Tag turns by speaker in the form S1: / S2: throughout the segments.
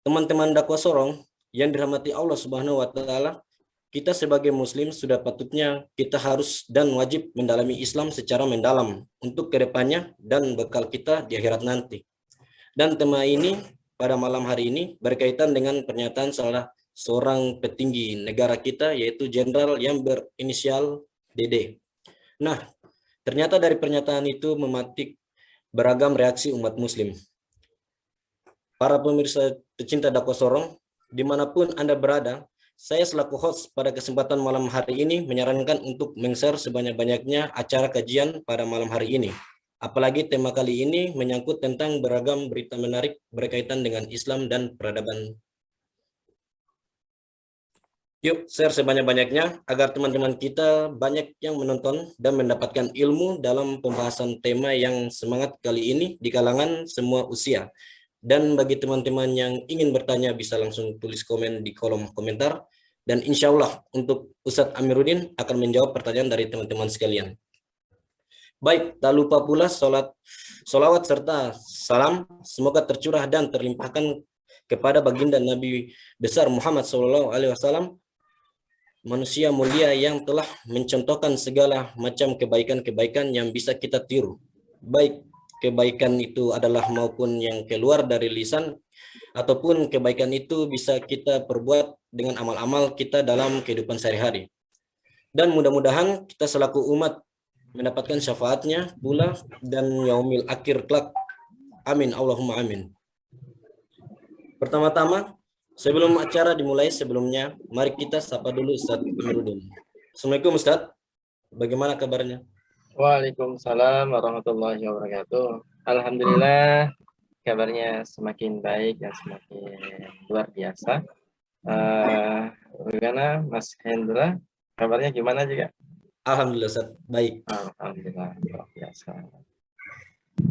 S1: Teman-teman dakwah sorong yang dirahmati Allah Subhanahu wa taala, kita sebagai muslim sudah patutnya kita harus dan wajib mendalami Islam secara mendalam untuk kedepannya dan bekal kita di akhirat nanti. Dan tema ini pada malam hari ini berkaitan dengan pernyataan salah seorang petinggi negara kita, yaitu jenderal yang berinisial DD. Nah, ternyata dari pernyataan itu mematik beragam reaksi umat muslim. Para pemirsa pecinta dakwah sorong, dimanapun Anda berada, saya selaku host pada kesempatan malam hari ini menyarankan untuk men-share sebanyak-banyaknya acara kajian pada malam hari ini. Apalagi tema kali ini menyangkut tentang beragam berita menarik berkaitan dengan Islam dan peradaban. Yuk share sebanyak-banyaknya agar teman-teman kita banyak yang menonton dan mendapatkan ilmu dalam pembahasan tema yang semangat kali ini di kalangan semua usia. Dan bagi teman-teman yang ingin bertanya bisa langsung tulis komen di kolom komentar. Dan insya Allah untuk Ustadz Amiruddin akan menjawab pertanyaan dari teman-teman sekalian. Baik, tak lupa pula solawat serta salam semoga tercurah dan terlimpahkan kepada baginda Nabi besar Muhammad SAW, manusia mulia yang telah mencontohkan segala macam kebaikan-kebaikan yang bisa kita tiru. Baik kebaikan itu adalah maupun yang keluar dari lisan, ataupun kebaikan itu bisa kita perbuat dengan amal-amal kita dalam kehidupan sehari-hari. Dan mudah-mudahan kita selaku umat mendapatkan syafaatnya pula dan yaumil akhir kelak. Amin, Allahumma amin. Pertama-tama, sebelum acara dimulai sebelumnya, mari kita sapa dulu Ustadz Amiruddin. Assalamualaikum Ustadz, bagaimana kabarnya?
S2: Waalaikumsalam warahmatullahi wabarakatuh. Alhamdulillah, kabarnya semakin baik dan semakin luar biasa. Bagaimana Mas Hendra? Kabarnya gimana juga?
S1: Alhamdulillah Ustadz, baik.
S2: Alhamdulillah, luar biasa.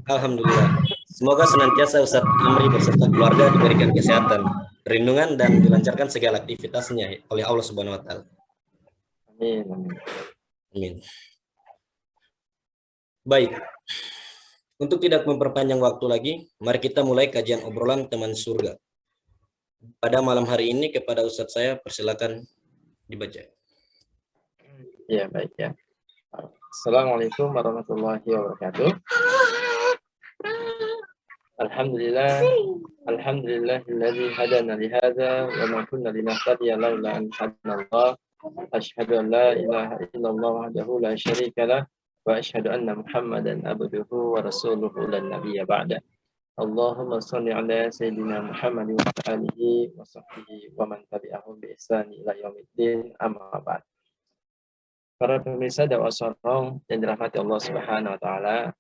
S1: Alhamdulillah. Semoga senantiasa Ustadz Amri beserta keluarga diberikan kesehatan, perlindungan, dan dilancarkan segala aktivitasnya oleh Allah Subhanahu wa Ta'ala.
S2: Amin, amin.
S1: Amin. Baik, untuk tidak memperpanjang waktu lagi, mari kita mulai kajian obrolan teman surga. Pada malam hari ini kepada Ustadz saya, persilakan dibaca.
S2: Ya, baik ya. Assalamualaikum warahmatullahi wabarakatuh. Alhamdulillahilladzi hadana lihadza wa ma kunna linahtadiya laula an hadana Allah. Asyhadu an la ilaha illallah wahdahu la syarika lah wa asyhadu anna Muhammadan abduhu wa rasuluhu lan nabiyya ba'da. Allahumma shalli ala sayyidina Muhammad wa alihi wa sahbihi wa man tabi'ahum bi ihsan ila yaumiddin, amma ba'd. Para pemirsa dakwah sorong yang dirahmati Allah Subhanahu wa taala,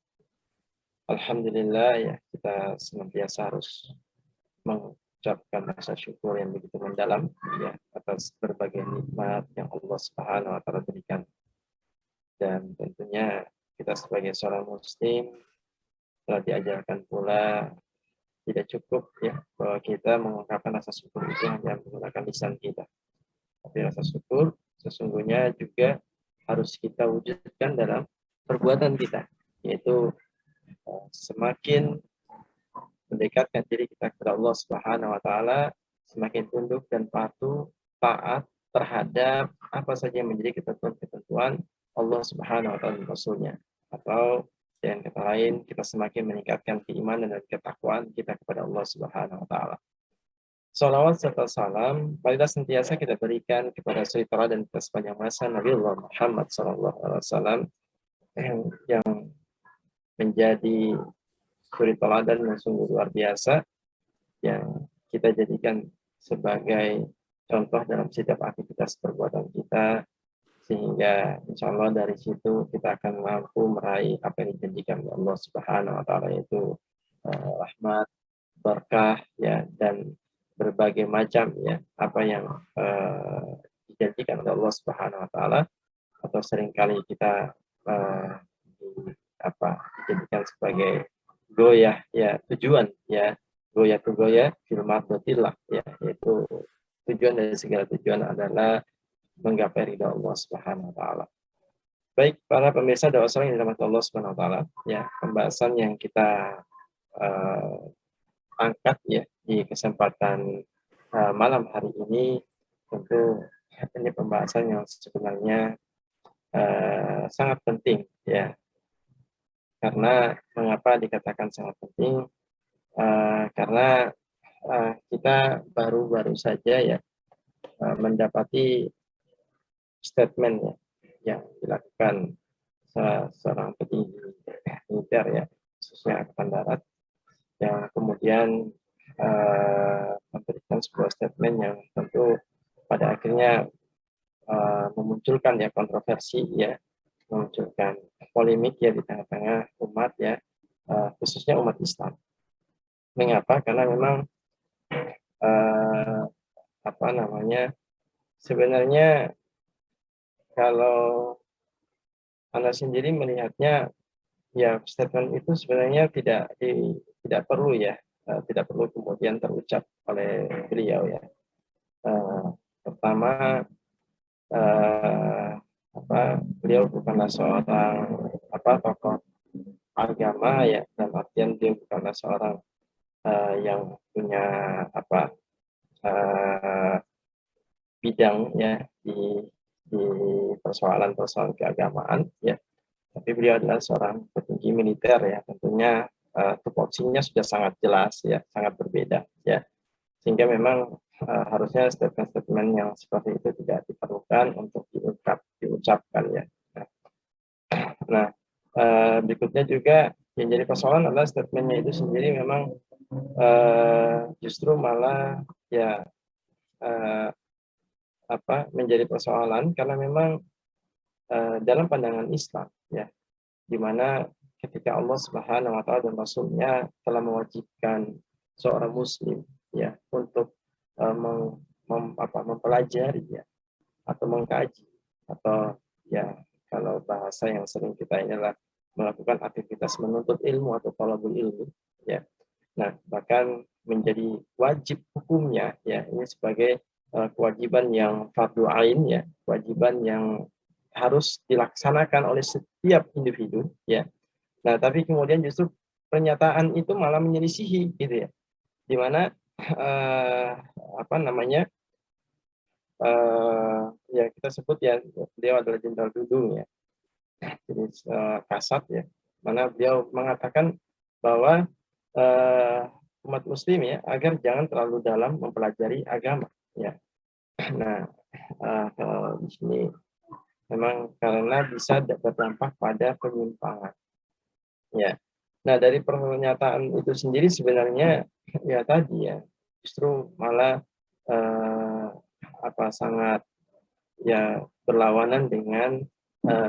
S2: alhamdulillah ya, kita senantiasa harus mengucapkan rasa syukur yang begitu mendalam ya atas berbagai nikmat yang Allah Subhanahu wa taala berikan. Dan tentunya kita sebagai seorang muslim telah diajarkan pula tidak cukup ya bahwa kita mengungkapkan rasa syukur itu hanya menggunakan lisan kita. Tapi rasa syukur sesungguhnya juga harus kita wujudkan dalam perbuatan kita, yaitu semakin mendekatkan diri kita kepada Allah Subhanahu wa taala, semakin tunduk dan patuh, taat terhadap apa saja yang menjadi ketentuan-ketentuan Allah Subhanahu wa taala dan Rasulnya. Atau dengan kata lain, kita semakin meningkatkan keimanan dan ketakwaan kita kepada Allah Subhanahu wa taala. Salawat serta salam marilah sentiasa kita berikan kepada suri teladan kita sepanjang masa Nabi Allah Muhammad SAW yang menjadi suri teladan yang sungguh luar biasa yang kita jadikan sebagai contoh dalam setiap aktivitas perbuatan kita, sehingga insya Allah dari situ kita akan mampu meraih apa yang dijanjikan oleh Allah Subhanahu wa taala, yaitu rahmat, berkah ya, dan berbagai macam ya apa yang dijanjikan oleh Allah Subhanahu wa taala, atau seringkali kita dijadikan sebagai goyah ya, tujuan ya, goyah tu goyah filmat dotilah ya, yaitu tujuan dari segala tujuan adalah menggapai ridha Allah Subhanahu wa taala. Baik para pemirsa dakwah sorong yang dirahmati Allah Subhanahu wa taala, ya, pembahasan yang kita angkat ya di kesempatan malam hari ini tentu ini pembahasan yang sebenarnya sangat penting ya. Karena mengapa dikatakan sangat penting? Karena kita baru-baru saja ya mendapati statement ya yang dilakukan seorang petinggi militer ya, khususnya Angkatan Darat, yang kemudian memberikan sebuah statement yang tentu pada akhirnya memunculkan ya kontroversi ya, memunculkan polemik ya di tengah-tengah umat ya, khususnya umat Islam. Mengapa? Karena memang apa namanya, sebenarnya kalau Anda sendiri melihatnya ya statement itu sebenarnya tidak perlu ya, tidak perlu kemudian terucap oleh beliau ya. Pertama, beliau bukanlah seorang tokoh agama ya, dalam artian dia bukanlah seorang yang punya uh, bidang ya di persoalan-persoalan keagamaan ya, tapi beliau adalah seorang petinggi militer ya, tentunya tupoksinya sudah sangat jelas ya, sangat berbeda ya, sehingga memang harusnya statement-statement yang seperti itu tidak diperlukan untuk diucapkan ya. Nah, berikutnya juga yang jadi persoalan adalah statementnya itu sendiri memang justru malah ya menjadi persoalan karena memang dalam pandangan Islam ya, di mana ketika Allah Subhanahu wa taala dan Rasulnya telah mewajibkan seorang muslim ya untuk mempelajari ya, atau mengkaji, atau ya kalau bahasa yang sering kita ini adalah melakukan aktivitas menuntut ilmu atau thalabul ilmi ya. Nah, bahkan menjadi wajib hukumnya ya, ini sebagai kewajiban yang fardu ain ya, kewajiban yang harus dilaksanakan oleh setiap individu ya. Nah, tapi kemudian justru pernyataan itu malah menyelisihi gitu ya, di mana ya kita sebut ya beliau adalah Jenderal Dudung ya, jadi Kasat ya, mana beliau mengatakan bahwa umat muslim ya agar jangan terlalu dalam mempelajari agama ya. Nah, kalau di sini memang karena bisa berdampak pada penyimpangan ya. Nah, dari pernyataan itu sendiri sebenarnya ya tadi ya justru malah sangat ya berlawanan dengan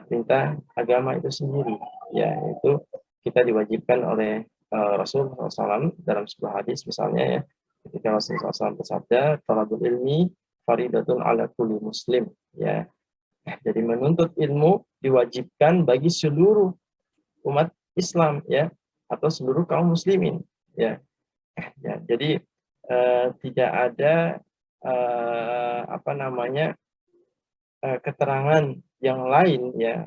S2: perintah agama itu sendiri ya, itu kita diwajibkan oleh Rasulullah SAW dalam sebuah hadis misalnya ya, ketika Rasulullah SAW bersabda talabul ilmi faridatun ala kulli muslim ya, jadi menuntut ilmu diwajibkan bagi seluruh umat Islam ya, atau seluruh kaum muslimin ya, jadi tidak ada keterangan yang lain ya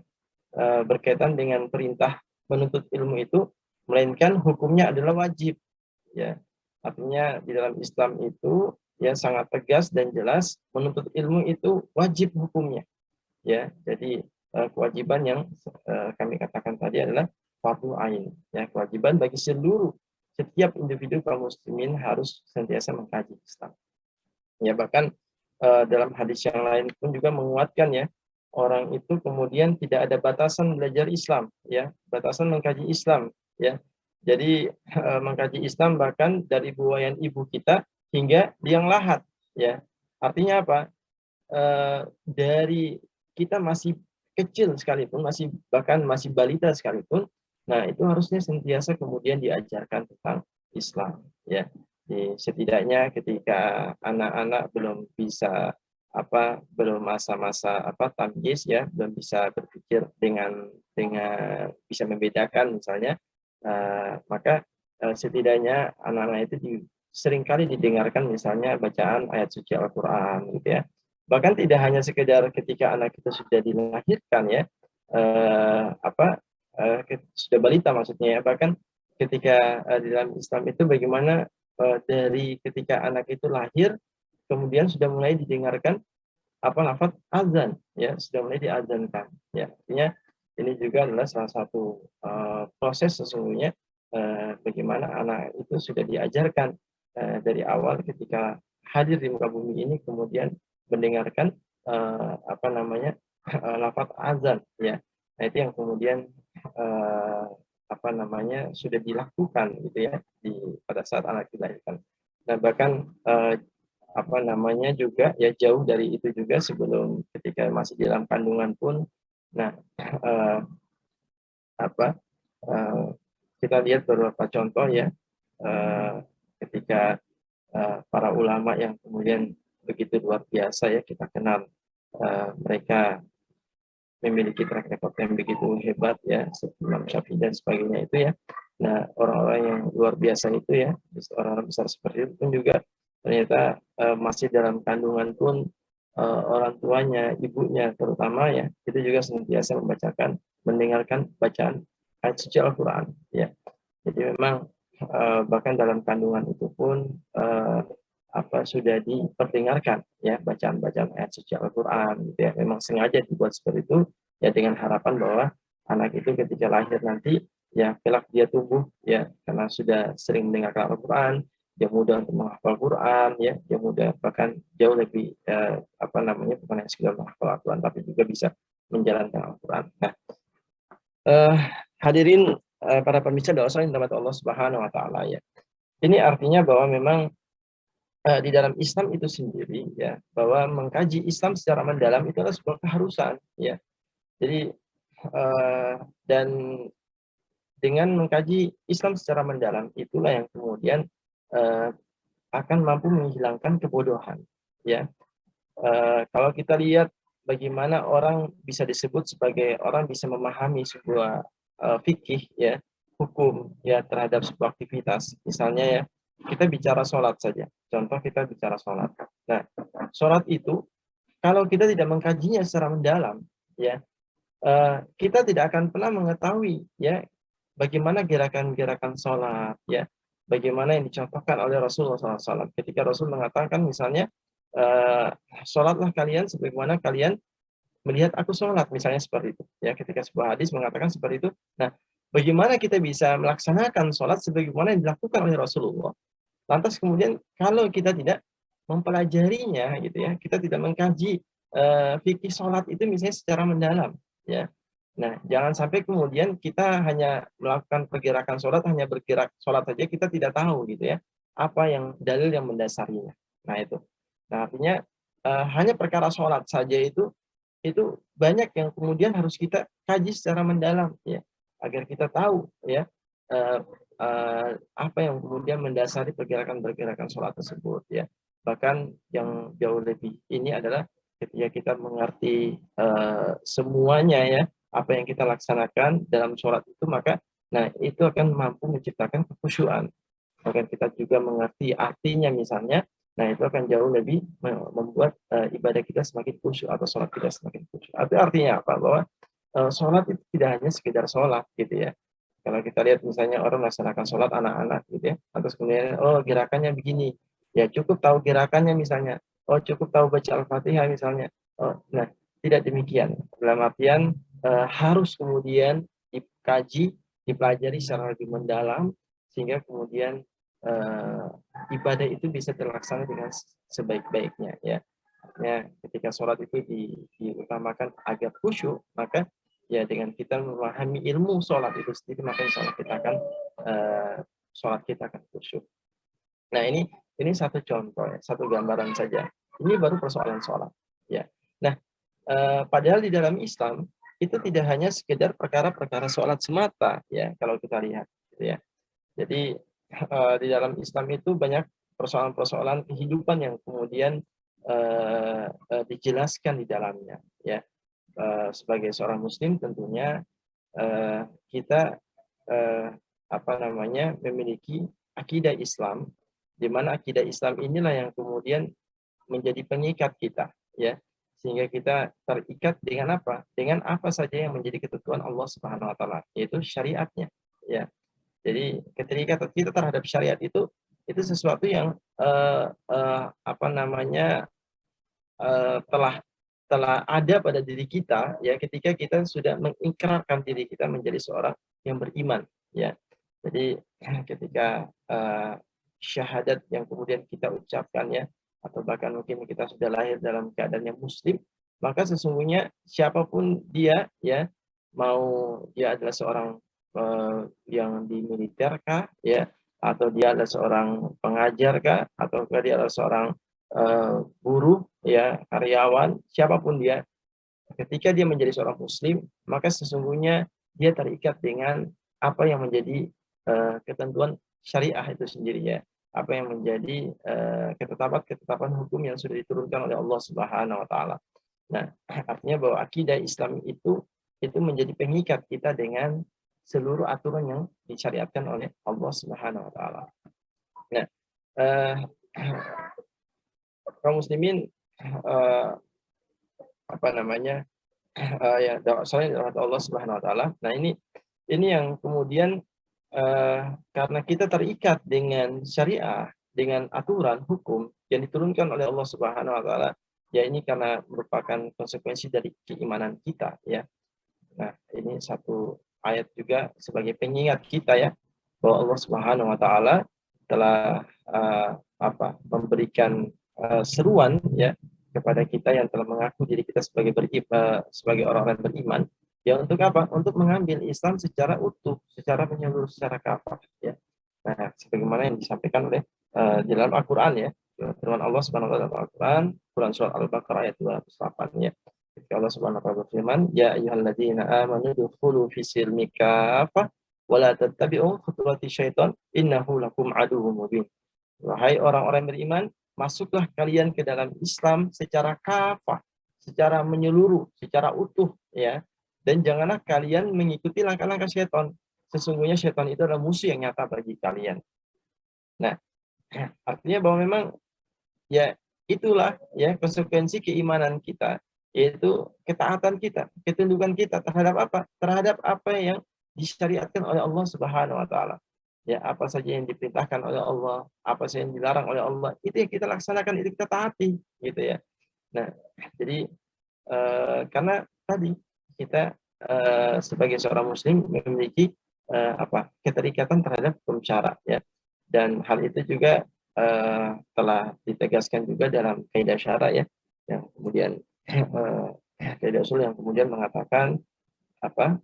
S2: berkaitan dengan perintah menuntut ilmu itu, melainkan hukumnya adalah wajib ya. Artinya di dalam Islam itu ya sangat tegas dan jelas, menuntut ilmu itu wajib hukumnya ya. Jadi kewajiban yang kami katakan tadi adalah fardu ain ya, kewajiban bagi setiap individu kaum muslimin harus senantiasa mengkaji Islam ya. Bahkan dalam hadis yang lain pun juga menguatkan ya, orang itu kemudian tidak ada batasan belajar Islam ya, batasan mengkaji Islam ya. Jadi mengkaji Islam bahkan dari buayan ibu kita hingga liang lahat ya. Artinya apa? Dari kita masih kecil sekalipun, bahkan masih balita sekalipun, nah itu harusnya sentiasa kemudian diajarkan tentang Islam ya. Setidaknya ketika anak-anak belum masa-masa tamyiz ya, belum bisa berpikir dengan bisa membedakan misalnya, maka setidaknya anak-anak itu seringkali didengarkan misalnya bacaan ayat suci Al-Quran gitu ya. Bahkan tidak hanya sekedar ketika anak kita sudah dilahirkan ya, sudah balita maksudnya ya, bahkan ketika di dalam Islam itu bagaimana dari ketika anak itu lahir, kemudian sudah mulai didengarkan lafaz azan, ya, sudah mulai diazankan, ya. Artinya ini juga adalah salah satu proses sesungguhnya, bagaimana anak itu sudah diajarkan dari awal ketika hadir di muka bumi ini, kemudian mendengarkan lafaz azan, ya. Nah, itu yang kemudian eh, sudah dilakukan gitu ya pada saat anak dilahirkan. Nah, bahkan juga ya jauh dari itu juga, sebelum ketika masih di dalam kandungan pun, nah eh, apa eh, kita lihat beberapa contoh ya, eh, ketika para ulama yang kemudian begitu luar biasa ya, kita kenal mereka memiliki track record yang begitu hebat ya, seperti Imam Syafi'i dan sebagainya itu ya. Nah, orang-orang yang luar biasa itu ya, orang-orang besar seperti itu pun juga ternyata masih dalam kandungan pun orang tuanya, ibunya terutama ya, itu juga senantiasa membacakan, mendengarkan bacaan ayat suci Al-Quran ya. Jadi memang bahkan dalam kandungan itu pun sudah diperdengarkan ya bacaan-bacaan ayat suci Al-Quran gitu ya. Memang sengaja dibuat seperti itu ya, dengan harapan bahwa anak itu ketika lahir nanti ya kelak dia tumbuh ya, karena sudah sering mendengarkan Al-Quran, dia mudah untuk menghafal Quran ya, dia mudah, bahkan jauh lebih bukan hanya sekedar menghafal Al-Quran tapi juga bisa menjalankan Al-Quran. Nah, hadirin para pemirsa dosa yang dirahmati Allah Subhanahu wa taala ya. Ini artinya bahwa memang di dalam Islam itu sendiri ya, bahwa mengkaji Islam secara mendalam itu adalah sebuah keharusan ya. Jadi dan dengan mengkaji Islam secara mendalam itulah yang kemudian uh, akan mampu menghilangkan kebodohan ya. Kalau kita lihat bagaimana orang bisa disebut sebagai orang bisa memahami sebuah fikih ya, hukum ya terhadap sebuah aktivitas, misalnya ya, kita bicara sholat saja, contoh kita bicara sholat. Nah, sholat itu kalau kita tidak mengkajinya secara mendalam ya, kita tidak akan pernah mengetahui ya bagaimana gerakan-gerakan sholat ya, bagaimana yang dicontohkan oleh Rasulullah SAW ketika Rasul mengatakan misalnya, sholatlah kalian sebagaimana kalian melihat aku sholat, misalnya seperti itu ya, ketika sebuah hadis mengatakan seperti itu. Nah, bagaimana kita bisa melaksanakan sholat sebagaimana yang dilakukan oleh Rasulullah, lantas kemudian kalau kita tidak mempelajarinya gitu ya, kita tidak mengkaji fikih sholat itu misalnya secara mendalam ya. Nah, jangan sampai kemudian kita hanya melakukan pergerakan sholat, hanya bergerak sholat saja, kita tidak tahu gitu ya apa yang dalil yang mendasarinya. Nah, itu. Nah, artinya hanya perkara sholat saja itu banyak yang kemudian harus kita kaji secara mendalam ya, agar kita tahu ya uh, apa yang kemudian mendasari pergerakan-pergerakan sholat tersebut ya. Bahkan yang jauh lebih ini adalah ketika kita mengerti semuanya ya, apa yang kita laksanakan dalam sholat itu, maka nah itu akan mampu menciptakan kekhusyuan. Bahkan kita juga mengerti artinya misalnya, nah itu akan jauh lebih membuat ibadah kita semakin khusyuk atau sholat kita semakin khusyuk. Itu artinya apa? Bahwa sholat itu tidak hanya sekedar sholat gitu ya. Kalau kita lihat misalnya orang melaksanakan sholat anak-anak gitu ya, terus kemudian oh gerakannya begini, ya cukup tahu gerakannya misalnya, oh cukup tahu baca Al-Fatihah misalnya. Oh, nah tidak demikian. Dalam artian harus kemudian dikaji, dipelajari secara lebih mendalam sehingga kemudian ibadah itu bisa terlaksana dengan sebaik-baiknya ya. Artinya ketika sholat itu diutamakan agar khusyuk, maka ya dengan kita memahami ilmu sholat itu sendiri, maka insya Allah kita akan sholat kita akan khusyuk. Nah, ini satu contoh ya, satu gambaran saja. Ini baru persoalan sholat ya. Nah, padahal di dalam Islam itu tidak hanya sekedar perkara-perkara sholat semata ya, kalau kita lihat gitu ya. Jadi di dalam Islam itu banyak persoalan-persoalan kehidupan yang kemudian dijelaskan di dalamnya ya. Sebagai seorang muslim tentunya kita memiliki akidah Islam, di mana akidah Islam inilah yang kemudian menjadi pengikat kita ya, sehingga kita terikat dengan apa? Dengan apa saja yang menjadi ketentuan Allah Subhanahu wa taala, yaitu syariatnya ya. Jadi keterikatan kita terhadap syariat itu itu sesuatu yang apa namanya telah ada pada diri kita ya ketika kita sudah mengikrarkan diri kita menjadi seorang yang beriman ya. Jadi ketika syahadat yang kemudian kita ucapkan ya, atau bahkan mungkin kita sudah lahir dalam keadaan yang muslim, maka sesungguhnya siapapun dia ya, mau dia adalah seorang yang di militer kah ya, atau dia adalah seorang pengajar kah, atau dia adalah seorang buruh ya, karyawan, siapapun dia, ketika dia menjadi seorang muslim, maka sesungguhnya dia terikat dengan apa yang menjadi ketentuan syariah itu sendiri ya, apa yang menjadi ketetapan hukum yang sudah diturunkan oleh Allah Subhanahu wa taala. Nah, artinya bahwa akidah Islam itu menjadi pengikat kita dengan seluruh aturan yang disyariatkan oleh Allah Subhanahu wa taala. Nah, eh, kaum muslimin eh, apa namanya ya soalnya Allah Subhanahu wa taala. Nah, ini yang kemudian karena kita terikat dengan syariah, dengan aturan hukum yang diturunkan oleh Allah Subhanahu wa taala, ya ini karena merupakan konsekuensi dari keimanan kita ya. Nah, ini satu ayat juga sebagai pengingat kita ya, bahwa Allah Subhanahu wa taala telah memberikan seruan ya kepada kita yang telah mengaku diri kita sebagai orang-orang beriman, ya untuk apa? Untuk mengambil Islam secara utuh, secara menyeluruh, secara kafah ya. Nah, sebagaimana yang disampaikan oleh di dalam Al-Qur'an ya. Firman Allah Subhanahu wa taala dalam Al-Qur'an, Quran surah Al-Baqarah ayat 208 ya. Ketika Allah Subhanahu wa taala berfirman, "Ya ayyuhalladzina amanu dukhulu fi silmi kafah wa la tattabi'u khutuwati syaitan innahu lakum aduwwum mubin." Wahai orang-orang beriman, masuklah kalian ke dalam Islam secara kafah, secara menyeluruh, secara utuh ya. Dan janganlah kalian mengikuti langkah-langkah syaitan. Sesungguhnya syaitan itu adalah musuh yang nyata bagi kalian. Nah, artinya bahwa memang ya itulah ya konsekuensi keimanan kita, yaitu ketaatan kita, ketundukan kita terhadap apa? Terhadap apa yang disyariatkan oleh Allah Subhanahu wa taala. Ya, apa saja yang diperintahkan oleh Allah, apa saja yang dilarang oleh Allah, itu yang kita laksanakan, itu kita taati, gitu ya. Nah, jadi karena tadi kita sebagai seorang muslim memiliki keterikatan terhadap hukum syara ya. Dan hal itu juga telah ditegaskan juga dalam kaidah syara ya, yang kemudian kaidah usul yang kemudian mengatakan apa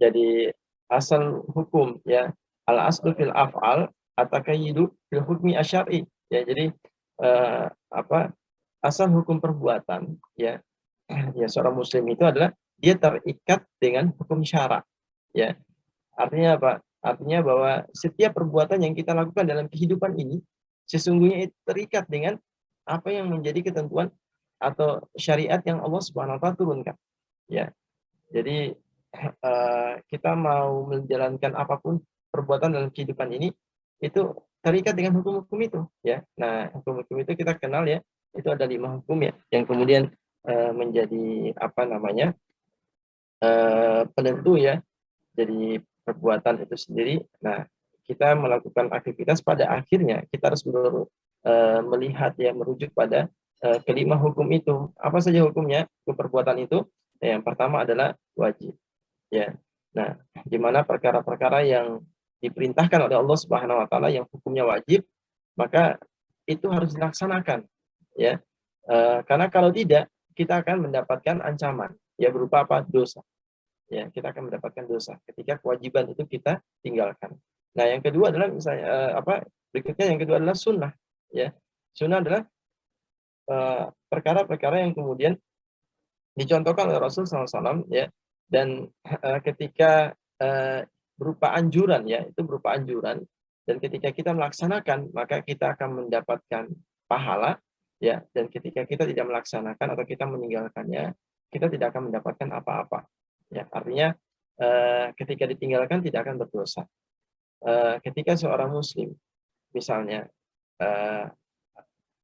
S2: jadi asal hukum ya, al aslu fil af'al ataqayyudu fil hukmi asyari ya. Jadi asal hukum perbuatan ya, ya seorang muslim itu adalah dia terikat dengan hukum syara ya. Artinya apa? Artinya bahwa setiap perbuatan yang kita lakukan dalam kehidupan ini sesungguhnya itu terikat dengan apa yang menjadi ketentuan atau syariat yang Allah Subhanahu wa taala turunkan ya. Jadi kita mau menjalankan apapun perbuatan dalam kehidupan ini itu terikat dengan hukum-hukum itu ya. Nah, hukum-hukum itu kita kenal ya, itu ada 5 hukum ya yang kemudian menjadi penentu ya, jadi perbuatan itu sendiri. Nah, kita melakukan aktivitas pada akhirnya kita harus melihat ya, merujuk pada kelima hukum itu. Apa saja hukumnya? Hukum perbuatan itu yang pertama adalah wajib ya. Nah, di mana perkara-perkara yang diperintahkan oleh Allah Subhanahu wa taala yang hukumnya wajib, maka itu harus dilaksanakan ya. Karena kalau tidak, kita akan mendapatkan ancaman ya, berupa apa? Dosa. Ya, kita akan mendapatkan dosa ketika kewajiban itu kita tinggalkan. Nah, yang kedua adalah misalnya berikutnya yang kedua adalah sunnah ya. Sunnah adalah perkara-perkara yang kemudian dicontohkan oleh Rasul SAW ya, dan ketika berupa anjuran ya, itu berupa anjuran, dan ketika kita melaksanakan maka kita akan mendapatkan pahala ya, dan ketika kita tidak melaksanakan atau kita meninggalkannya, kita tidak akan mendapatkan apa-apa ya. Artinya ketika ditinggalkan tidak akan berdosa. Ketika seorang muslim misalnya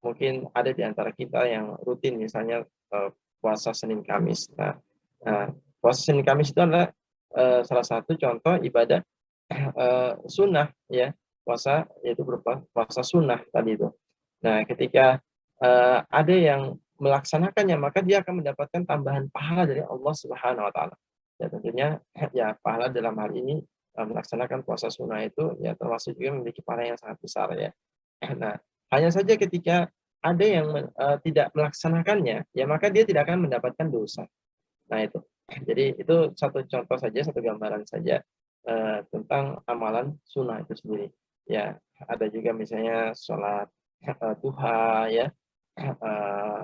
S2: mungkin ada di antara kita yang rutin misalnya puasa Senin Kamis. Nah, puasa Senin Kamis itu adalah salah satu contoh ibadah sunnah ya, puasa yaitu berupa puasa sunnah tadi itu. Nah, ketika ada yang melaksanakannya, maka dia akan mendapatkan tambahan pahala dari Allah Subhanahu wa taala. Ya tentunya ya pahala dalam hal ini melaksanakan puasa sunnah itu ya termasuk juga memiliki pahala yang sangat besar ya. Nah, hanya saja ketika ada yang tidak melaksanakannya, ya maka dia tidak akan mendapatkan dosa. Nah itu. Jadi itu satu contoh saja, satu gambaran saja tentang amalan sunnah itu sendiri. Ya, ada juga misalnya sholat duha, ya,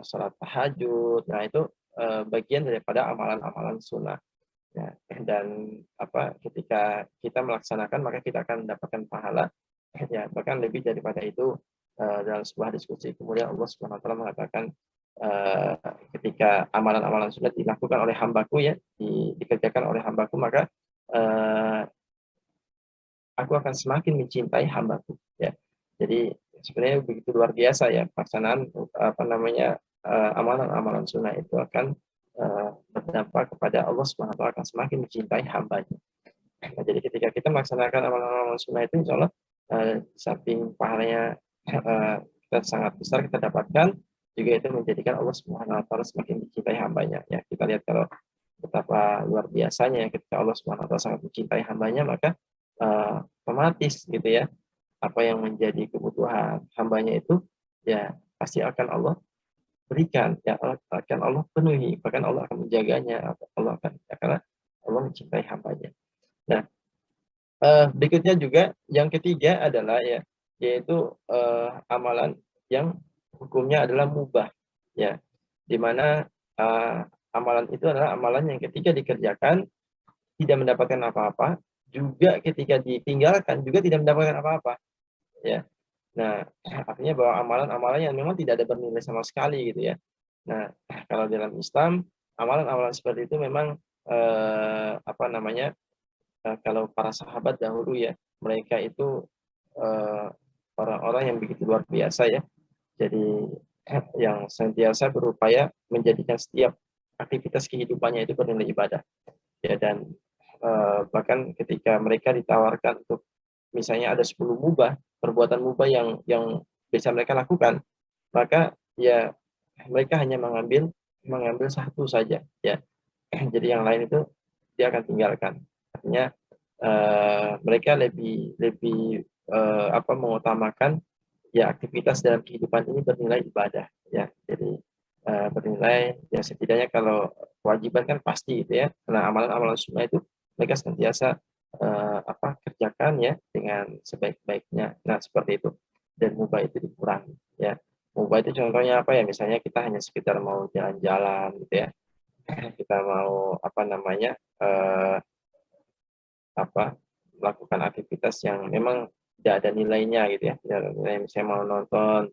S2: sholat tahajud. Nah itu bagian daripada amalan-amalan sunnah. Ya, dan ketika kita melaksanakan maka kita akan mendapatkan pahala. Ya, bahkan lebih daripada itu dalam sebuah diskusi kemudian Allah Subhanahu wa taala mengatakan eh, ketika amalan-amalan sunnah dilakukan oleh hambaku ya, dikerjakan oleh hambaku, maka eh, aku akan semakin mencintai hambaku ya. Jadi sebenarnya begitu luar biasa ya pelaksanaan amalan-amalan sunnah itu akan berdampak kepada Allah Subhanahu wa taala akan semakin mencintai hambanya. Nah, jadi ketika kita melaksanakan amalan-amalan sunnah itu insya Allah samping pahalanya kita sangat besar kita dapatkan, juga itu menjadikan Allah Subhanahu wa taala semakin mencintai hambanya ya. Kita lihat kalau betapa luar biasanya ketika Allah Subhanahu wa taala sangat mencintai hambanya, maka otomatis gitu ya, apa yang menjadi kebutuhan hambanya itu ya pasti akan Allah berikan, ya akan Allah penuhi, bahkan Allah akan menjaganya, Allah akan karena Allah mencintai hambanya. Nah, berikutnya juga yang ketiga adalah ya, yaitu amalan yang hukumnya adalah mubah ya, di mana amalan itu adalah amalan yang ketika dikerjakan tidak mendapatkan apa-apa, juga ketika ditinggalkan juga tidak mendapatkan apa-apa ya. Nah, artinya bahwa amalan-amalan yang memang tidak ada bernilai sama sekali gitu ya. Nah, kalau dalam Islam amalan-amalan seperti itu memang kalau para sahabat dahulu ya, mereka itu eh, orang-orang yang begitu luar biasa ya. Jadi yang senantiasa berupaya menjadikan setiap aktivitas kehidupannya itu bernilai ibadah. Ya, dan bahkan ketika mereka ditawarkan untuk misalnya ada 10 mubah, perbuatan mubah yang bisa mereka lakukan, maka ya mereka hanya mengambil satu saja ya. Jadi yang lain itu dia akan tinggalkan. Artinya mereka lebih lebih mengutamakan ya aktivitas dalam kehidupan ini bernilai ibadah ya. Jadi bernilai ya, setidaknya kalau kewajiban kan pasti gitu ya, karena amalan-amalan sunnah itu mereka senantiasa kerjakan ya dengan sebaik-baiknya. Nah seperti itu, dan mubah itu dikurangi ya. Mubah itu contohnya apa ya, misalnya kita hanya sekitar mau jalan-jalan gitu ya, kita mau eh, melakukan aktivitas yang memang tidak ada nilainya gitu ya, tidak ada nilai, misalnya mau nonton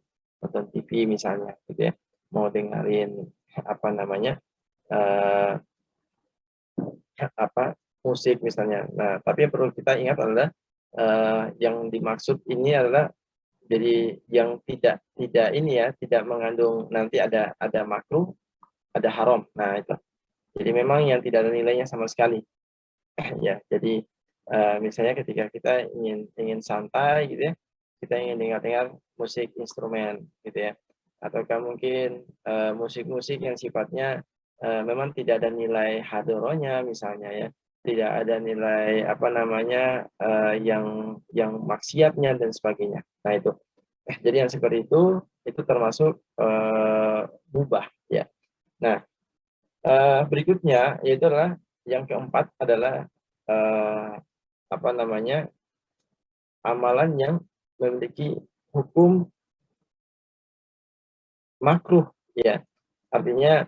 S2: TV misalnya gitu ya, mau dengerin apa namanya eh, musik misalnya. Nah, tapi yang perlu kita ingat adalah yang dimaksud ini adalah jadi yang tidak ini ya, tidak mengandung nanti ada makruh, ada haram. Nah, itu. Jadi memang yang tidak ada nilainya sama sekali. Ya, jadi misalnya ketika kita ingin santai gitu ya, kita ingin dengar-dengar musik instrumen gitu ya, ataukah mungkin musik-musik yang sifatnya memang tidak ada nilai hadoronya misalnya ya, tidak ada nilai yang maksiatnya dan sebagainya. Nah itu, jadi yang seperti itu termasuk mubah ya. Nah, berikutnya yaitu adalah yang keempat adalah eh, amalan yang memiliki hukum makruh ya. Artinya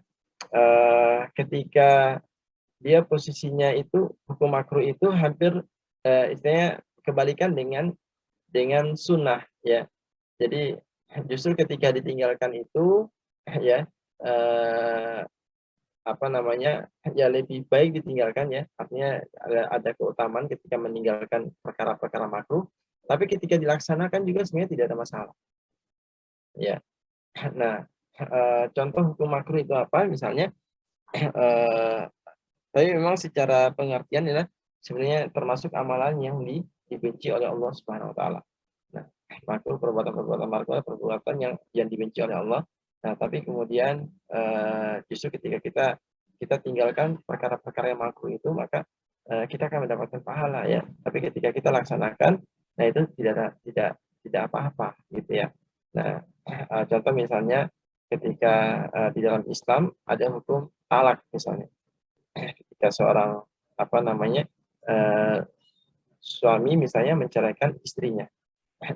S2: ketika dia posisinya itu hukum makruh itu hampir istilahnya kebalikan dengan sunnah ya. Jadi justru ketika ditinggalkan itu ya eh, ya lebih baik ditinggalkan ya, artinya ada keutamaan ketika meninggalkan perkara-perkara makruh, tapi ketika dilaksanakan juga sebenarnya tidak ada masalah ya. Nah contoh hukum makruh itu apa misalnya, Tapi memang secara pengertian ya sebenarnya termasuk amalan yang dibenci oleh Allah Subhanahu wa taala. Nah, makruh perbuatan-perbuatan makruh perbuatan yang dibenci oleh Allah. Nah, tapi kemudian justru ketika kita tinggalkan perkara-perkara yang makruh itu, maka kita akan mendapatkan pahala ya. Tapi ketika kita laksanakan, nah itu tidak apa-apa gitu ya. Nah, contoh misalnya ketika di dalam Islam ada hukum talak misalnya. Ketika seorang apa namanya suami misalnya menceraikan istrinya,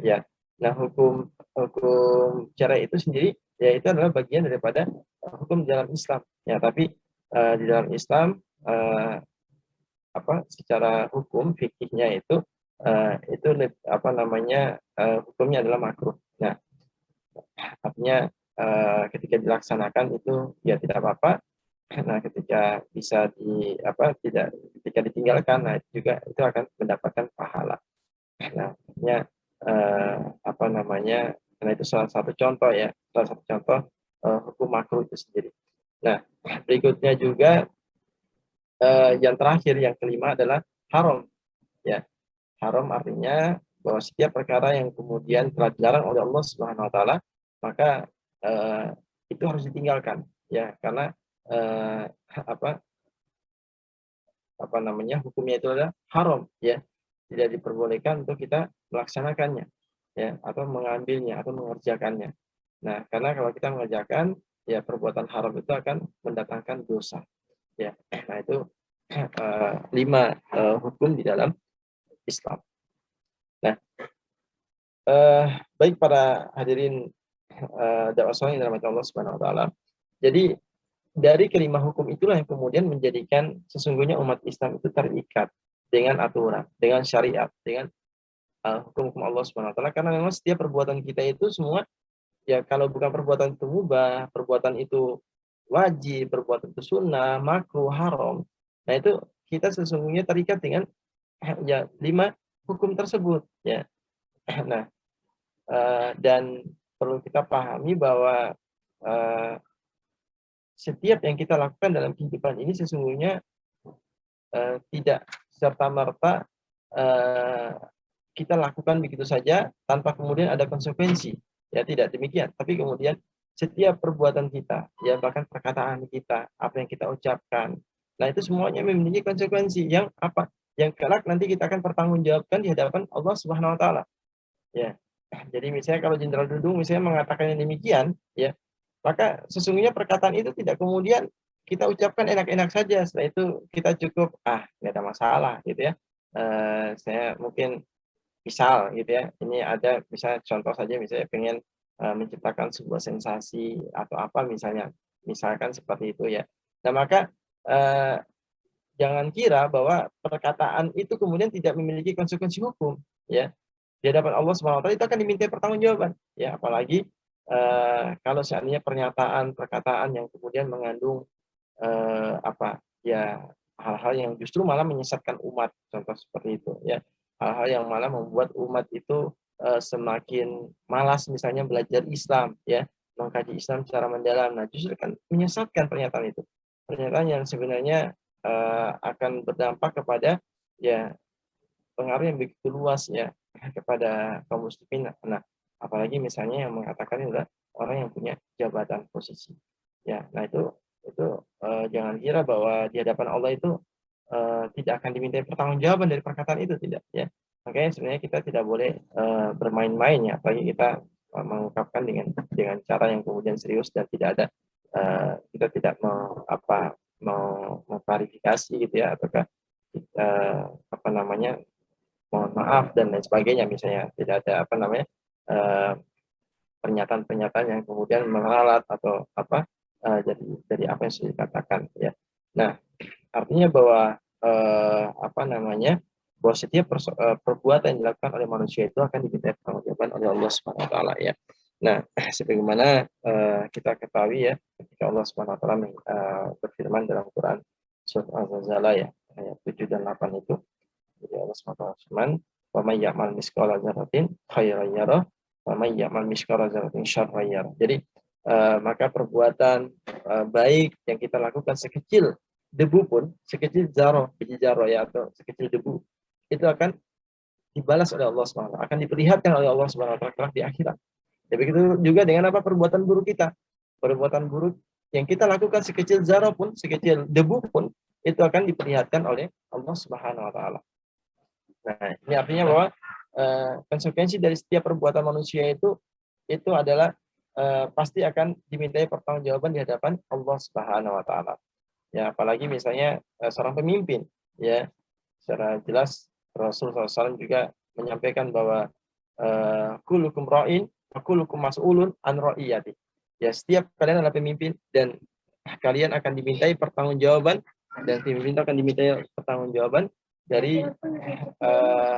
S2: ya. Nah, hukum hukum cerai itu sendiri ya itu adalah bagian daripada hukum dalam Islam. Ya, tapi di dalam Islam apa secara hukum fikihnya itu apa namanya hukumnya adalah makruh. Nah, artinya ketika dilaksanakan itu ya tidak apa-apa. Nah, ketika bisa tidak ketika ditinggalkan, nah itu juga itu akan mendapatkan pahala. Nah, artinya apa namanya? Karena itu salah satu contoh ya, salah satu contoh hukum makruh itu sendiri. Nah, berikutnya juga yang terakhir yang kelima adalah haram. Ya, haram artinya bahwa setiap perkara yang kemudian telah dilarang oleh Allah Subhanahu wa taala, maka itu harus ditinggalkan ya karena apa apa namanya hukumnya itu adalah haram ya tidak diperbolehkan untuk kita melaksanakannya ya atau mengambilnya atau mengerjakannya. Nah, karena kalau kita mengerjakan ya perbuatan haram itu akan mendatangkan dosa ya. Nah, itu 5 hukum di dalam Islam. Nah, baik para hadirin dakwah yang dirahmati Allah Subhanahu wa taala. Jadi dari kelima hukum itulah yang kemudian menjadikan sesungguhnya umat Islam itu terikat dengan aturan, dengan syariat, dengan hukum-hukum Allah Subhanahu wa taala karena memang setiap perbuatan kita itu semua ya kalau bukan perbuatan itu mubah, perbuatan itu wajib, perbuatan itu sunnah, makruh, haram. Nah, itu kita sesungguhnya terikat dengan ya 5 hukum tersebut ya. Nah, dan perlu kita pahami bahwa setiap yang kita lakukan dalam kehidupan ini sesungguhnya tidak serta-merta kita lakukan begitu saja tanpa kemudian ada konsekuensi. Ya, tidak demikian. Tapi kemudian setiap perbuatan kita, ya bahkan perkataan kita, apa yang kita ucapkan, nah itu semuanya memiliki konsekuensi yang apa? Yang kelak nanti kita akan pertanggungjawabkan di hadapan Allah Subhanahu wa taala. Ya. Jadi misalnya kalau Jenderal Dudung misalnya mengatakan yang demikian, ya, maka sesungguhnya perkataan itu tidak kemudian kita ucapkan enak-enak saja. Setelah itu kita cukup, nggak ada masalah gitu ya. Saya mungkin misal gitu ya, ini ada misalnya contoh saja misalnya pengen menciptakan sebuah sensasi atau apa misalnya, misalkan seperti itu ya. Nah maka jangan kira bahwa perkataan itu kemudian tidak memiliki konsekuensi hukum, ya. Di hadapan Allah SWT itu akan diminta pertanggungjawaban, ya. Apalagi kalau seandainya pernyataan, perkataan yang kemudian mengandung ya hal-hal yang justru malah menyesatkan umat, contoh seperti itu, ya. Hal-hal yang malah membuat umat itu semakin malas misalnya belajar Islam, ya, mengkaji Islam secara mendalam. Nah, justru kan menyesatkan pernyataan itu. Pernyataan yang sebenarnya akan berdampak kepada ya pengaruh yang begitu luas ya kepada kaum muslimin. Nah, apalagi misalnya yang mengatakan adalah orang yang punya jabatan posisi. Ya, nah itu jangan kira bahwa di hadapan Allah itu tidak akan diminta pertanggungjawaban dari perkataan itu, tidak ya. Makanya sebenarnya kita tidak boleh bermain-main ya, apalagi kita mengungkapkan dengan cara yang kemudian serius dan tidak ada kita tidak mau mengklarifikasi gitu ya, ataukah kita apa namanya mohon maaf dan lain sebagainya, misalnya tidak ada pernyataan-pernyataan yang kemudian meralat atau dari apa yang sudah dikatakan ya. Nah, artinya bahwa bahwa setiap perbuatan yang dilakukan oleh manusia itu akan diminta pertanggungjawaban oleh Allah Subhanahu wa taala ya. Nah, sebagaimana kita ketahui ya, ketika Allah Subhanahu wa taala berfirman dalam Quran surat Az-Zalzala ya, ayat 7 dan 8 itu. Jadi Allah Subhanahu wa taala berfirman, "Wa may ya'mal mithqala dzarratin khairan yarah, wa may ya'mal mithqala dzarratin syarran yarah." Jadi maka perbuatan baik yang kita lakukan sekecil debu pun, sekecil zarah, biji zarah ya, atau sekecil debu, itu akan dibalas oleh Allah SWT, akan diperlihatkan oleh Allah SWT di akhirat. Ya begitu juga dengan apa, perbuatan buruk kita. Perbuatan buruk yang kita lakukan sekecil zarah pun, sekecil debu pun, itu akan diperlihatkan oleh Allah Subhanahu wa taala. Nah, ini artinya bahwa konsekuensi dari setiap perbuatan manusia itu adalah pasti akan dimintai pertanggungjawaban di hadapan Allah Subhanahu wa taala. Ya, apalagi misalnya seorang pemimpin, ya, secara jelas Rasulullah SAW juga menyampaikan bahwa kullukum ra'in wa kullukum mas'ulun an ra'iyati. Ya, setiap kalian adalah pemimpin dan kalian akan dimintai pertanggungjawaban, dan pemimpin akan dimintai pertanggungjawaban dari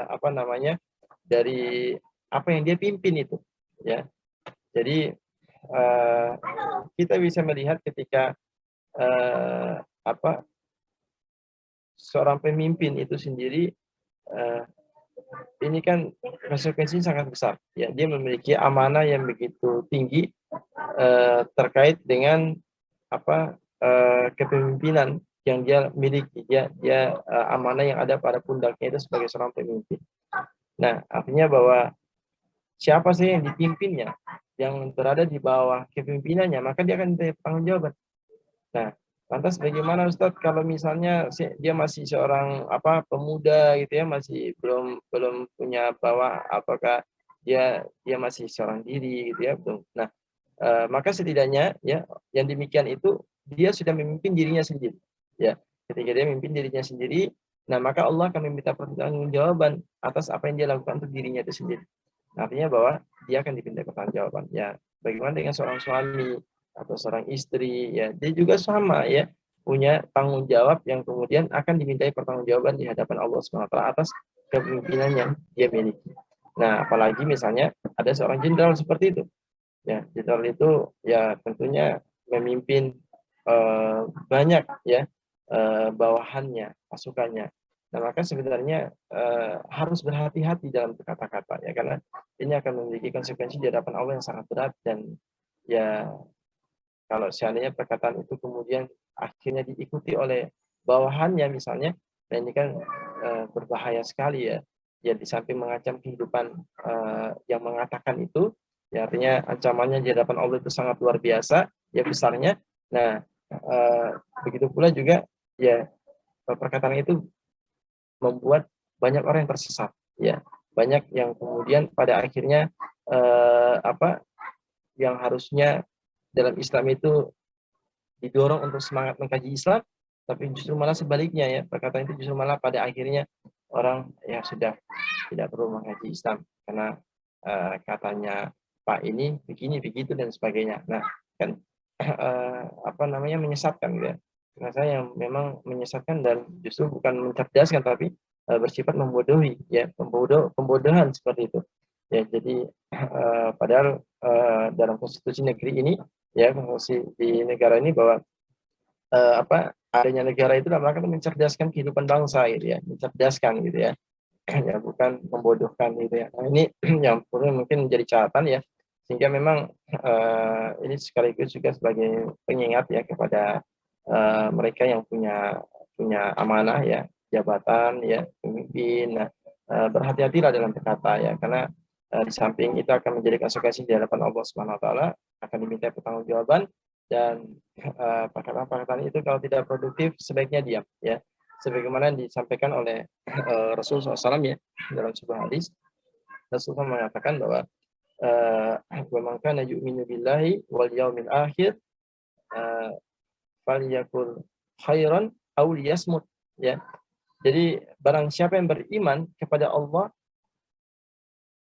S2: apa namanya, dari apa yang dia pimpin itu, ya. Jadi kita bisa melihat ketika apa, seorang pemimpin itu sendiri ini kan konsekuensinya sangat besar, ya. Dia memiliki amanah yang begitu tinggi terkait dengan apa, kepemimpinan yang dia miliki, dia amanah yang ada pada pundaknya itu sebagai seorang pemimpin. Nah, artinya bahwa siapa sih yang dipimpinnya, yang berada di bawah kepemimpinannya, maka dia akan bertanggung jawab. Nah, lantas bagaimana Ustadz kalau misalnya dia masih seorang apa, pemuda gitu ya, masih belum belum punya bawah, apakah dia masih seorang diri gitu ya, belum. Nah, maka setidaknya ya, yang demikian itu dia sudah memimpin dirinya sendiri. Ya, ketika dia memimpin dirinya sendiri, nah maka Allah akan meminta pertanggungjawaban atas apa yang dia lakukan untuk dirinya itu sendiri. Artinya bahwa dia akan diminta pertanggungjawaban. Ya, bagaimana dengan seorang suami atau seorang istri, ya, dia juga sama ya, punya tanggung jawab yang kemudian akan dimintai pertanggungjawaban di hadapan Allah SWT atas kepemimpinan yang dia miliki. Nah, apalagi misalnya ada seorang jenderal seperti itu. Ya, jenderal itu ya tentunya memimpin banyak ya bawahannya, pasukannya. Nah, maka sebenarnya harus berhati-hati dalam kata-kata ya, karena ini akan memiliki konsekuensi di hadapan Allah yang sangat berat. Dan ya, kalau seandainya perkataan itu kemudian akhirnya diikuti oleh bawahannya misalnya, nah ini kan berbahaya sekali ya. Ya, di samping mengancam kehidupan yang mengatakan itu, ya artinya ancamannya di hadapan Allah itu sangat luar biasa ya besarnya. Nah, begitu pula juga ya, perkataan itu membuat banyak orang yang tersesat, ya, banyak yang kemudian pada akhirnya apa, yang harusnya dalam Islam itu didorong untuk semangat mengkaji Islam, tapi justru malah sebaliknya ya, perkataan itu justru malah pada akhirnya orang ya sudah tidak perlu mengkaji Islam karena katanya Pak ini begini begitu dan sebagainya. Nah, kan apa namanya, menyesatkan gitu ya. Nah, saya yang memang menyesatkan dan justru bukan mencerdaskan, tapi bersifat membodohi ya, pembodohan seperti itu. Ya, jadi padahal dalam konstitusi negeri ini ya, konstitusi di negara ini bahwa apa, adanya negara itu dalam rangka mencerdaskan kehidupan bangsa gitu ya, mencerdaskan gitu ya. Ya, bukan membodohkan gitu ya. Nah, ini yang perlu mungkin menjadi catatan ya, sehingga memang ini sekaligus juga sebagai pengingat ya kepada mereka yang punya punya amanah ya, jabatan ya, pemimpin. Nah, berhati-hatilah dalam berkata ya, karena di samping itu akan menjadi konsekuensi di hadapan Allah Subhanahu wa taala, akan diminta pertanggungjawaban. Dan perkataan-perkataan itu kalau tidak produktif sebaiknya diam ya, sebagaimana disampaikan oleh Rasulullah SAW ya, dalam sebuah hadis Rasulullah mengatakan bahwa wa man kana yu'minu billahi wal yaumil akhir falyakul khairan aw liyasmut ya. Jadi barang siapa yang beriman kepada Allah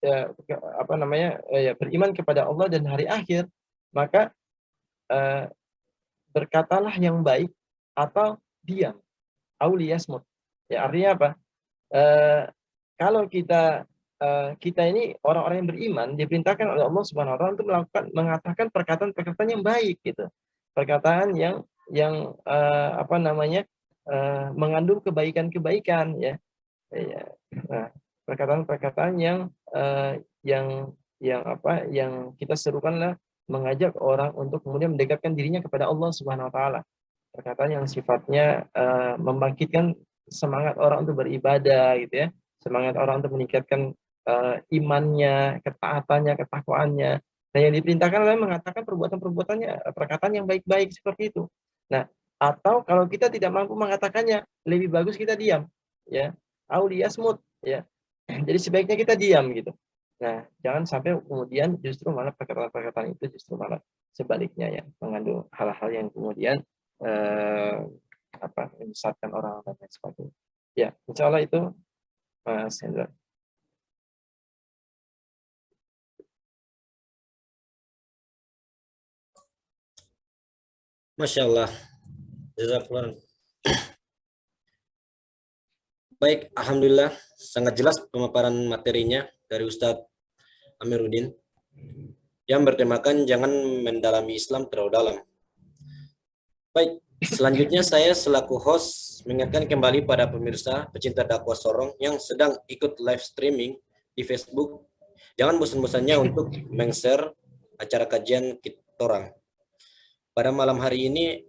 S2: ya, apa namanya, ya, beriman kepada Allah dan hari akhir, maka berkatalah yang baik atau diam, aw liyasmut. Ya, artinya apa? Kalau kita ini orang-orang yang beriman diperintahkan oleh Allah Subhanahu wa taala untuk mengatakan perkataan-perkataan yang baik gitu. Perkataan yang apa namanya, mengandung kebaikan-kebaikan ya. Ya. Nah, perkataan-perkataan yang apa, yang kita serukanlah mengajak orang untuk kemudian mendekatkan dirinya kepada Allah Subhanahu wa taala. perkataan yang sifatnya membangkitkan semangat orang untuk beribadah gitu ya, semangat orang untuk meningkatkan imannya, ketaatannya, ketakwaannya. Nah, yang diperintahkan adalah mengatakan perbuatan-perbuatannya, perkataan yang baik-baik seperti itu. Nah, atau kalau kita tidak mampu mengatakannya, lebih bagus kita diam, ya. Auliyasmut, ya. Jadi sebaiknya kita diam gitu. Nah, jangan sampai kemudian justru malah perkataan-perkataan itu justru malah sebaliknya ya, mengandung hal-hal yang kemudian eh, menyesatkan orang dan lain sebagainya. Ya, insya Allah itu Mas Hendra.
S1: Masya Allah. Jazakallah. Baik, Alhamdulillah sangat jelas pemaparan materinya dari Ustadz Amiruddin yang bertemakan jangan mendalami Islam terlalu dalam. Baik, selanjutnya saya selaku host mengingatkan kembali pada pemirsa pecinta dakwah Sorong yang sedang ikut live streaming di Facebook, jangan bosan-bosannya untuk meng-share acara kajian kita orang. Pada malam hari ini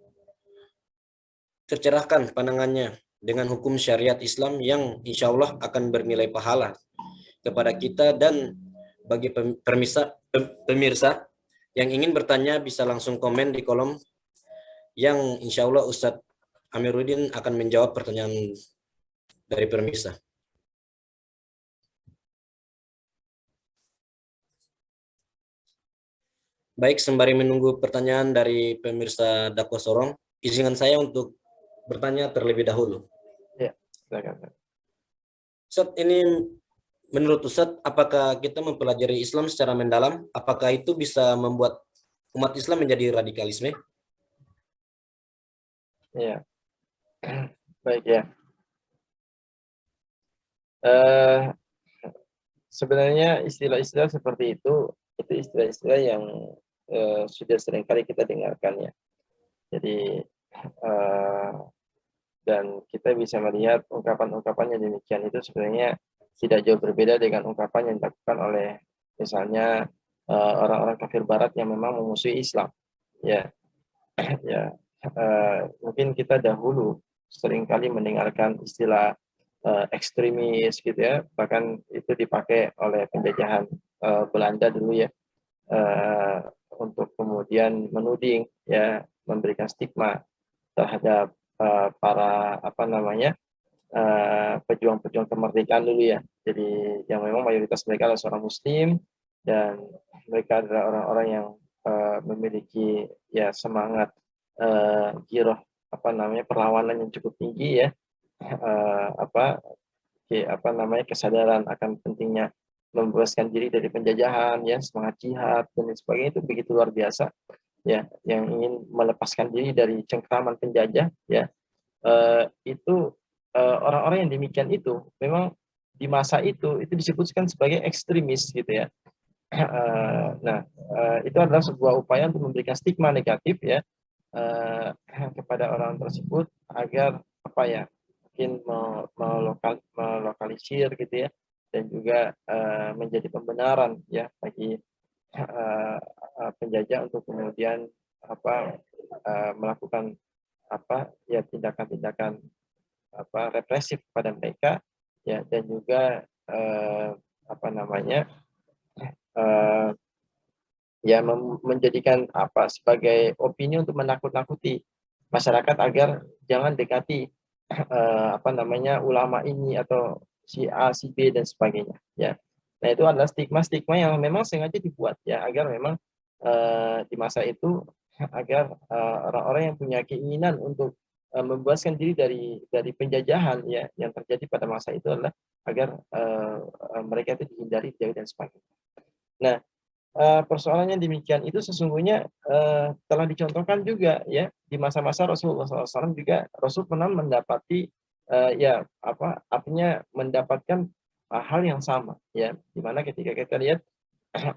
S1: tercerahkan pandangannya dengan hukum syariat Islam yang insya Allah akan bernilai pahala kepada kita, dan bagi pemirsa yang ingin bertanya bisa langsung komen di kolom yang insya Allah Ustadz Amiruddin akan menjawab pertanyaan dari pemirsa. Baik, sembari menunggu pertanyaan dari pemirsa Dakwah Sorong, izinkan saya untuk bertanya terlebih dahulu.
S2: Ya, silakan.
S1: Ustadz, ini menurut Ustadz, apakah kita mempelajari Islam secara mendalam, apakah itu bisa membuat umat Islam menjadi radikalisme?
S2: Ya, baik ya. Eh, Sebenarnya istilah-istilah seperti itu istilah-istilah yang sudah sering kali kita dengarkan ya. Jadi eh, dan kita bisa melihat ungkapan-ungkapan yang demikian itu sebenarnya tidak jauh berbeda dengan ungkapan yang dilakukan oleh misalnya orang-orang kafir Barat yang memang memusuhi Islam. Ya, ya. Mungkin kita dahulu seringkali mendengarkan istilah ekstremis gitu ya, bahkan itu dipakai oleh penjajahan Belanda dulu ya, uh, untuk kemudian menuding ya, memberikan stigma terhadap para pejuang-pejuang kemerdekaan dulu ya. Jadi yang memang mayoritas mereka adalah seorang Muslim dan mereka adalah orang-orang yang memiliki ya semangat giroh perlawanan yang cukup tinggi ya, uh, apa kesadaran akan pentingnya membebaskan diri dari penjajahan ya, semangat jihad dan lain sebagainya itu begitu luar biasa ya, yang ingin melepaskan diri dari cengkraman penjajah ya. Itu orang-orang yang demikian itu memang di masa itu disebutkan sebagai ekstremis gitu ya. Nah, itu adalah sebuah upaya untuk memberikan stigma negatif ya kepada orang tersebut agar mungkin melokalisir gitu ya, dan juga menjadi pembenaran ya bagi penjajah untuk kemudian melakukan tindakan-tindakan represif pada mereka ya, dan juga apa namanya eh, ya menjadikan sebagai opini untuk menakut-nakuti masyarakat agar jangan dekati ulama ini atau si A, si B dan sebagainya ya. Nah, itu adalah stigma-stigma yang memang sengaja dibuat ya agar memang di masa itu agar orang-orang yang punya keinginan untuk membebaskan diri dari penjajahan ya yang terjadi pada masa itu adalah agar mereka itu dihindari, dijauhi dan sebagainya. Nah, persoalannya demikian itu sesungguhnya telah dicontohkan juga ya di masa-masa Rasulullah SAW juga. Rasul pernah mendapati artinya mendapatkan hal yang sama ya, dimana ketika kita lihat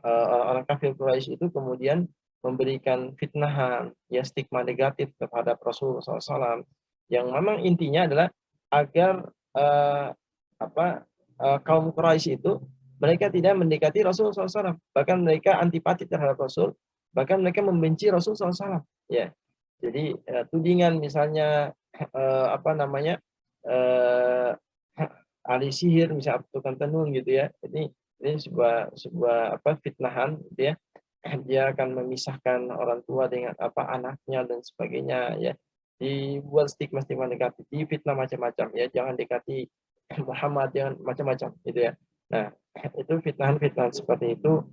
S2: orang-orang kafir Quraisy itu kemudian memberikan fitnahan ya, stigma negatif terhadap Rasulullah SAW yang memang intinya adalah agar kaum Quraisy itu mereka tidak mendekati Rasulullah SAW, bahkan mereka antipati terhadap Rasul, bahkan mereka membenci Rasulullah SAW. Ya, Jadi tudingan misalnya apa namanya ahli sihir misalnya tukang tenun gitu ya. Ini sebuah apa fitnahan gitu ya. Dia akan memisahkan orang tua dengan apa anaknya dan sebagainya ya. Dibuat stigma-stigma negatif, difitnah macam-macam ya. Jangan dekati Muhammad, jangan macam-macam gitu ya. Nah, itu fitnahan-fitnahan seperti itu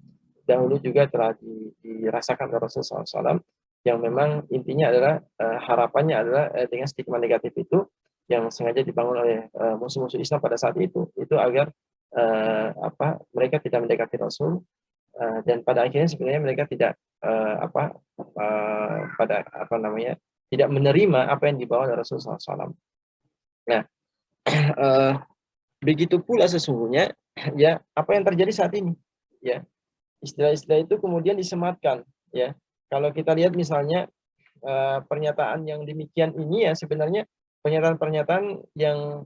S2: dahulu juga telah dirasakan oleh Rasulullah SAW, yang memang intinya adalah harapannya adalah dengan stigma negatif itu yang sengaja dibangun oleh musuh-musuh Islam pada saat itu agar apa mereka tidak mendekati Rasul, dan pada akhirnya sebenarnya mereka tidak pada apa namanya tidak menerima apa yang dibawa oleh Rasulullah SAW. Nah, begitu pula sesungguhnya ya apa yang terjadi saat ini ya, istilah-istilah itu kemudian disematkan ya. Kalau kita lihat misalnya pernyataan yang demikian ini ya sebenarnya pernyataan-pernyataan yang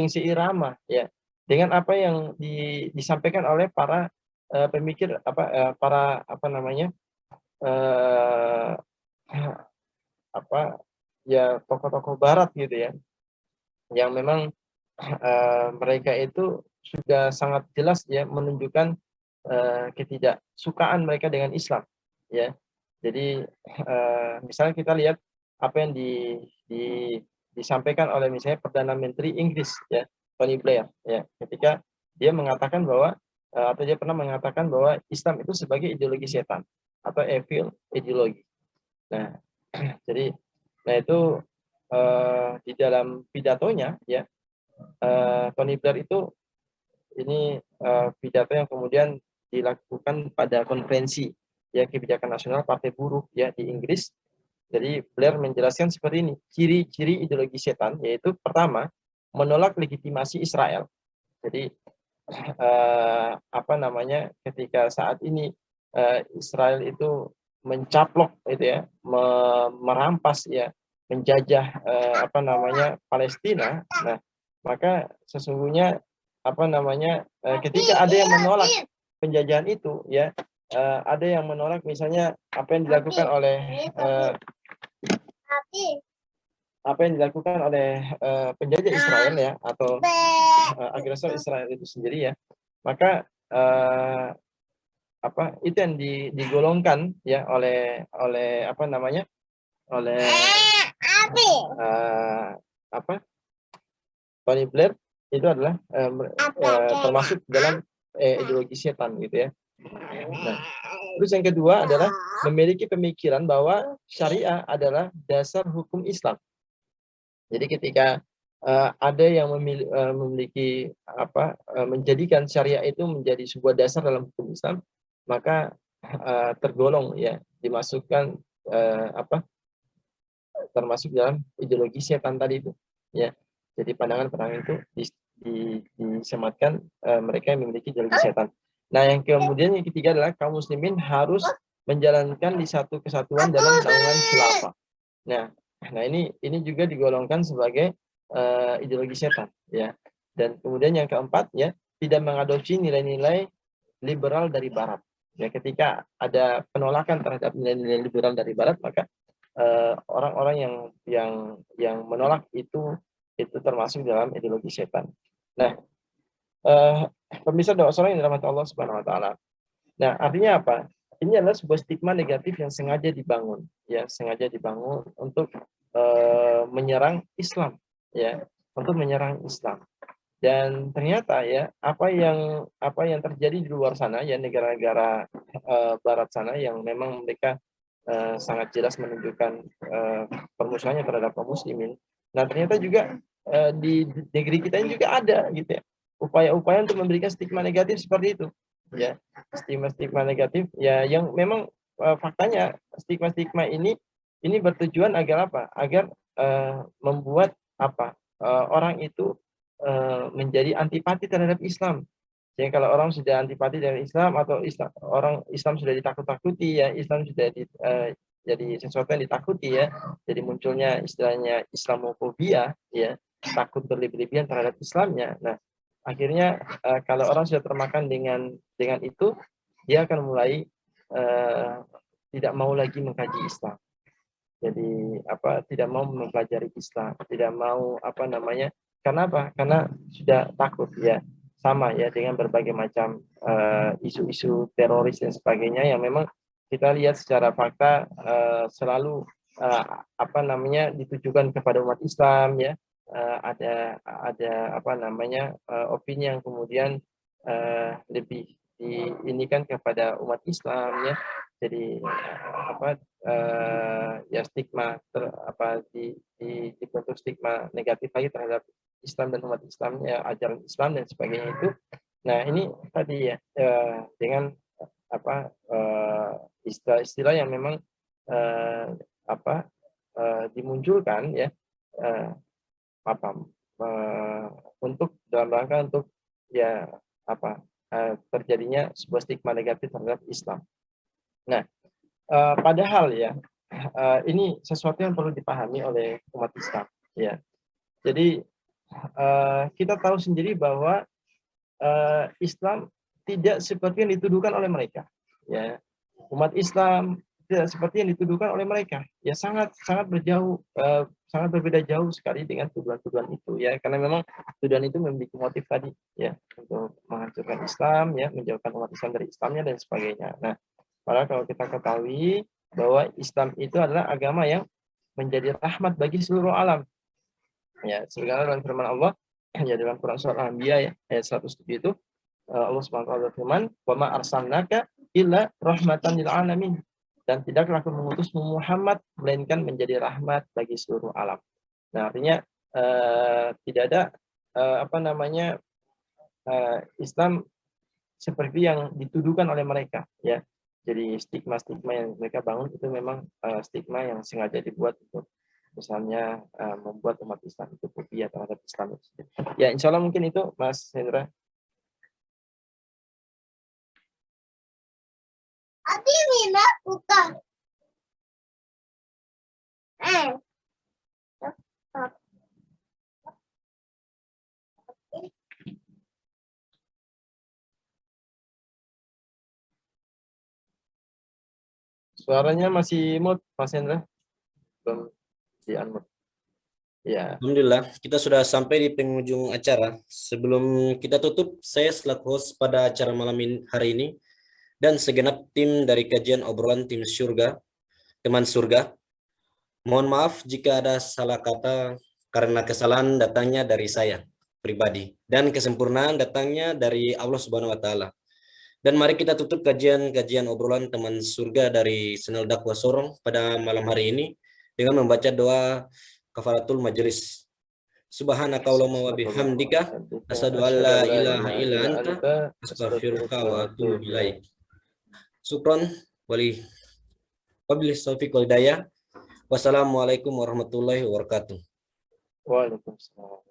S2: seirama ya dengan apa yang disampaikan oleh para pemikir para apa namanya apa ya tokoh-tokoh barat gitu ya, yang memang mereka itu sudah sangat jelas ya menunjukkan ketidaksukaan mereka dengan Islam ya. Jadi misalnya kita lihat apa yang di, disampaikan oleh misalnya Perdana Menteri Inggris ya, Tony Blair ya, ketika dia mengatakan bahwa atau dia pernah mengatakan bahwa Islam itu sebagai ideologi setan atau evil ideologi. Nah, jadi itu di dalam pidatonya ya, Tony Blair itu ini pidato yang kemudian dilakukan pada konferensi ya kebijakan nasional Partai Buruh ya di Inggris. Jadi Blair menjelaskan seperti ini, ciri-ciri ideologi setan yaitu pertama menolak legitimasi Israel. Jadi apa namanya ketika saat ini Israel itu mencaplok itu ya, merampas ya, menjajah apa namanya Palestina. Nah, maka sesungguhnya apa namanya ketika ada yang menolak penjajahan itu ya, ada yang menolak misalnya apa yang dilakukan oleh penjajah Israel ya, atau agresor Israel itu sendiri ya, maka apa itu yang digolongkan ya oleh apa namanya oleh apa Tony Blair itu adalah termasuk dalam ideologi setan gitu ya. Nah, terus yang kedua adalah memiliki pemikiran bahwa syariah adalah dasar hukum Islam. Jadi ketika ada yang memiliki apa menjadikan syariah itu menjadi sebuah dasar dalam hukum Islam, maka tergolong ya dimasukkan apa termasuk dalam ideologi setan tadi itu ya. Jadi pandangan-pandangan itu disematkan mereka yang memiliki ideologi setan. Nah, yang kemudian yang ketiga adalah kaum muslimin harus menjalankan di satu kesatuan dalam naungan khilafah. Nah ini juga digolongkan sebagai ideologi setan ya. Dan kemudian yang keempat ya, tidak mengadopsi nilai-nilai liberal dari barat. Ya, ketika ada penolakan terhadap nilai-nilai liberal dari barat, maka orang-orang yang menolak itu termasuk dalam ideologi setan. Nah, pemirsa doa seorang yang dirahmati Allah Subhanahu wa taala. Nah, artinya apa? Ini adalah sebuah stigma negatif yang sengaja dibangun, ya, sengaja dibangun untuk menyerang Islam, ya, untuk menyerang Islam. Dan ternyata ya apa yang terjadi di luar sana ya, negara-negara Barat sana yang memang mereka sangat jelas menunjukkan permusuhannya terhadap kaum muslimin. Nah, ternyata juga di negeri kita ini juga ada gitu ya upaya-upaya untuk memberikan stigma negatif seperti itu ya, stigma negatif ya, yang memang faktanya stigma ini bertujuan agar apa, agar membuat apa orang itu menjadi antipati terhadap Islam. Jadi kalau orang sudah antipati dengan Islam, atau orang Islam sudah ditakut-takuti ya, Islam sudah jadi sesuatu yang ditakuti ya, jadi munculnya istilahnya Islamofobia ya, takut berlebih-lebihan terhadap Islamnya. Nah, akhirnya kalau orang sudah termakan dengan itu, dia akan mulai tidak mau lagi mengkaji Islam. Jadi tidak mau mempelajari Islam, tidak mau karena apa? Karena sudah takut ya, sama ya dengan berbagai macam isu-isu teroris dan sebagainya yang memang kita lihat secara fakta selalu ditujukan kepada umat Islam ya. Ada opini yang kemudian lebih diinikan kepada umat Islam ya. Jadi ya stigma dibentuk stigma negatif lagi terhadap Islam dan umat Islamnya, ajaran Islam dan sebagainya itu. Nah ini tadi ya dengan istilah-istilah yang memang dimunculkan ya untuk dalam rangka untuk ya terjadinya sebuah stigma negatif terhadap Islam. Nah, padahal ya ini sesuatu yang perlu dipahami oleh umat Islam ya. Jadi kita tahu sendiri bahwa Islam tidak seperti yang dituduhkan oleh mereka ya. Umat Islam tidak seperti yang dituduhkan oleh mereka ya, sangat berjauh, sangat berbeda jauh sekali dengan tuduhan-tuduhan itu ya, karena memang tuduhan itu memiliki motif tadi ya untuk menghancurkan Islam ya, menjauhkan umat Islam dari Islamnya dan sebagainya. Nah, padahal kalau kita ketahui bahwa Islam itu adalah agama yang menjadi rahmat bagi seluruh alam. Ya, sebagaimana dalam firman Allah ya dalam Quran surah Al-Anbiya ya ayat 107 itu Allah Subhanahu wa taala berfirman, "Wa ma arsalnaka illa rahmatan lil alamin." Dan tidaklah aku mengutusmu Muhammad melainkan menjadi rahmat bagi seluruh alam. Nah, artinya tidak ada Islam seperti yang dituduhkan oleh mereka ya. Jadi stigma-stigma yang mereka bangun itu memang stigma yang sengaja dibuat untuk misalnya membuat umat Islam itu fobia terhadap Islam itu. Ya, insya Allah mungkin itu Mas Hendra. Suaranya masih mute, Mas Hendra. Belum di-unmute. Ya.
S1: Alhamdulillah, kita sudah sampai di penghujung acara. Sebelum kita tutup, saya selaku host pada acara malam hari ini dan segenap tim dari kajian obrolan tim surga, teman surga. Mohon maaf jika ada salah kata karena kesalahan datangnya dari saya pribadi dan kesempurnaan datangnya dari Allah Subhanahu wa taala. Dan mari kita tutup kajian obrolan teman surga dari Channel Dakwah Sorong pada malam hari ini dengan membaca doa kafaratul majelis. Subhanakallahumma wa bihamdika asyhadu an la ilaha illa anta astaghfiruka wa atubu ilaik. Syukron wabillahi taufiq wal hidayah. Wassalamualaikum warahmatullahi wabarakatuh.
S2: Waalaikumsalam.